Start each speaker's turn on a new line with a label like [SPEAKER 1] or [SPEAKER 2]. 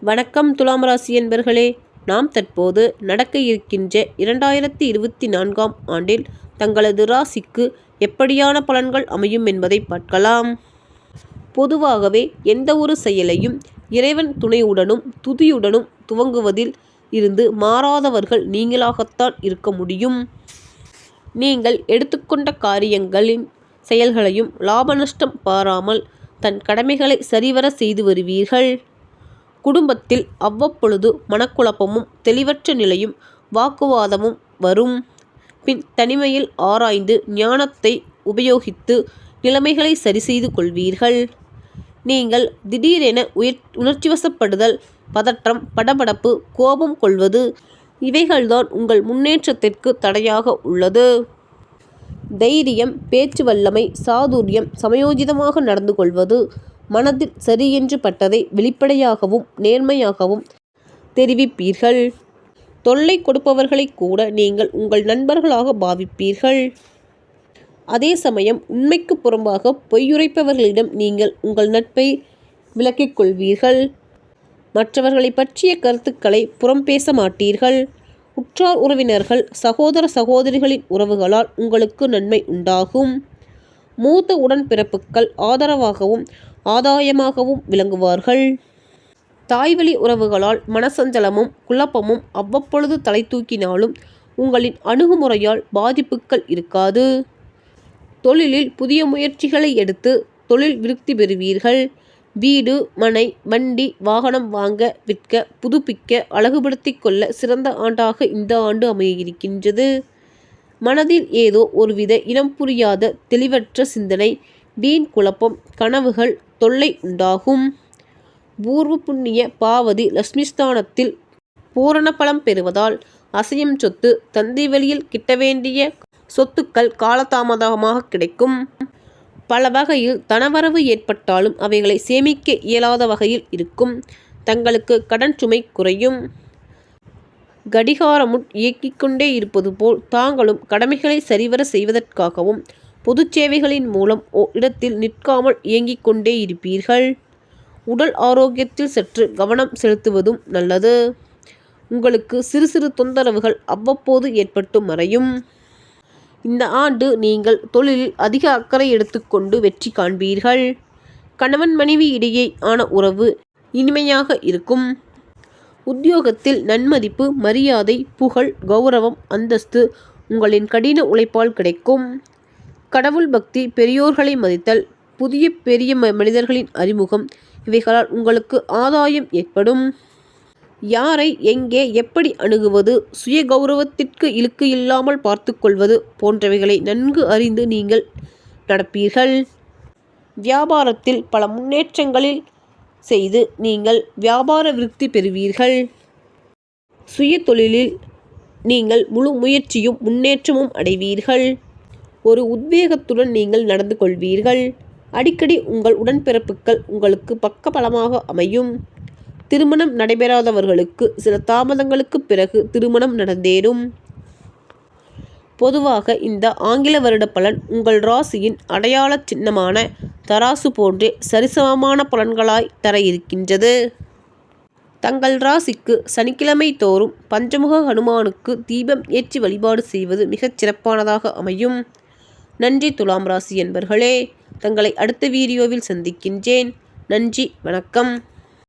[SPEAKER 1] வணக்கம் துலாம் ராசி என்பர்களே, நாம் தற்போது நடக்க இருக்கின்ற 2024ஆம் ஆண்டில் தங்களது ராசிக்கு எப்படியான பலன்கள் அமையும் என்பதை பார்க்கலாம். பொதுவாகவே எந்த ஒரு செயலையும் இறைவன் துணையுடனும் துதியுடனும் துவங்குவதில் இருந்து மாறாதவர்கள் நீங்களாகத்தான் இருக்க முடியும். நீங்கள் எடுத்துக்கொண்ட காரியங்களின் செயல்களையும் லாப நஷ்டம் பாராமல் தன் கடமைகளை சரிவர செய்து வருவீர்கள். குடும்பத்தில் அவ்வப்பொழுது மனக்குழப்பமும் தெளிவற்ற நிலையும் வாக்குவாதமும் வரும். பின் தனிமையில் ஆராய்ந்து ஞானத்தை உபயோகித்து நிலைமைகளை சரி செய்து கொள்வீர்கள். நீங்கள் திடீரென உணர்ச்சிவசப்படுதல், பதற்றம், படபடப்பு, கோபம் கொள்வது இவைகள்தான் உங்கள் முன்னேற்றத்திற்கு தடையாக உள்ளது. தைரியம், பேச்சு வல்லமை, சாதுரியம், சமயோஜிதமாக நடந்து கொள்வது, மனதில் சரியென்று பட்டதை வெளிப்படையாகவும் நேர்மையாகவும் தெரிவிப்பீர்கள். தொல்லை கொடுப்பவர்களை கூட நீங்கள் உங்கள் நண்பர்களாக பாவிப்பீர்கள். அதே சமயம் உண்மைக்கு புறம்பாக பொய்யுரைப்பவர்களிடம் நீங்கள் உங்கள் நட்பை விலக்கிக் கொள்வீர்கள். மற்றவர்களை பற்றிய கருத்துக்களை புறம் பேச மாட்டீர்கள். உற்றார் உறவினர்கள், சகோதர சகோதரிகளின் உறவுகளால் உங்களுக்கு நன்மை உண்டாகும். மூத்த உடன்பிறப்புகள் ஆதரவாகவும் ஆதாயமாகவும் விளங்குவார்கள். தாய்வழி உறவுகளால் மனசஞ்சலமும் குழப்பமும் அவ்வப்பொழுது தலை தூக்கினாலும் உங்களின் அணுகுமுறையால் பாதிப்புகள் இருக்காது. தொழிலில் புதிய முயற்சிகளை எடுத்து தொழில் விருத்தி பெறுவீர்கள். வீடு, மனை, வண்டி, வாகனம் வாங்க, விற்க, புதுப்பிக்க, அழகுபடுத்திக் கொள்ள சிறந்த ஆண்டாக இந்த ஆண்டு அமையிருக்கின்றது. மனதில் ஏதோ ஒருவித இனம் புரியாத தெளிவற்ற சிந்தனை, வீண் குழப்பம், கனவுகள் தொல்லை உண்டாகும். பூர்வ புண்ணிய பாவதி லட்சுமிஸ்தானத்தில் பூரண பலம் பெறுவதால் அசையும் சொத்து, தந்தை வழியில் கிட்ட வேண்டிய சொத்துக்கள் காலதாமதமாக கிடைக்கும். பல வகையில் தனவரவு ஏற்பட்டாலும் அவைகளை சேமிக்க இயலாத வகையில் இருக்கும். தங்களுக்கு கடன் சுமை குறையும். கடிகாரமுன் இயக்கிக் கொண்டே இருப்பது போல் தாங்களும் கடமைகளை சரிவர செய்வதற்காகவும் பொது சேவைகளின் மூலம் இடத்தில் நிற்காமல் இயங்கிக் கொண்டே இருப்பீர்கள். உடல் ஆரோக்கியத்தில் சற்று கவனம் செலுத்துவதும் நல்லது. உங்களுக்கு சிறு சிறு தொந்தரவுகள் அவ்வப்போது ஏற்பட்டு மறையும். இந்த ஆண்டு நீங்கள் தொழிலில் அதிக அக்கறை எடுத்துக்கொண்டு வெற்றி காண்பீர்கள். கணவன் மனைவி இடையே ஆன உறவு இனிமையாக இருக்கும். உத்தியோகத்தில் நன்மதிப்பு, மரியாதை, புகழ், கௌரவம், அந்தஸ்து உங்களின் கடின உழைப்பால் கிடைக்கும். கடவுள் பக்தி, பெரியோர்களை மதித்தல், புதிய பெரிய மனிதர்களின் அறிமுகம் இவைகளால் உங்களுக்கு ஆதாயம் ஏற்படும். யாரை எங்கே எப்படி அணுகுவது, சுய கௌரவத்திற்கு இழுக்கு இல்லாமல் பார்த்து கொள்வது போன்றவைகளை நன்கு அறிந்து நீங்கள் நடப்பீர்கள். வியாபாரத்தில் பல முன்னேற்றங்களில் செய்து நீங்கள் வியாபார விருத்தி பெறுவீர்கள். சுய தொழிலில் நீங்கள் முழு முயற்சியும் முன்னேற்றமும் அடைவீர்கள். ஒரு உத்வேகத்துடன் நீங்கள் நடந்து கொள்வீர்கள். அடிக்கடி உங்கள் உடன்பிறப்புகள் உங்களுக்கு பக்கபலமாக அமையும். திருமணம் நடைபெறாதவர்களுக்கு சில தாமதங்களுக்கு பிறகு திருமணம் நடந்தேறும். பொதுவாக இந்த ஆங்கில வருட பலன் உங்கள் ராசியின் அடையாள சின்னமான தராசு போன்றே சரிசமமான பலன்களாய் தர இருக்கின்றது. தங்கள் ராசிக்கு சனிக்கிழமை தோறும் பஞ்சமுக ஹனுமானுக்கு தீபம் ஏற்றி வழிபாடு செய்வது மிகச் சிறப்பானதாக அமையும். நன்றி துலாம் ராசி என்பர்களே. தங்களை அடுத்த வீடியோவில் சந்திக்கின்றேன். நன்றி, வணக்கம்.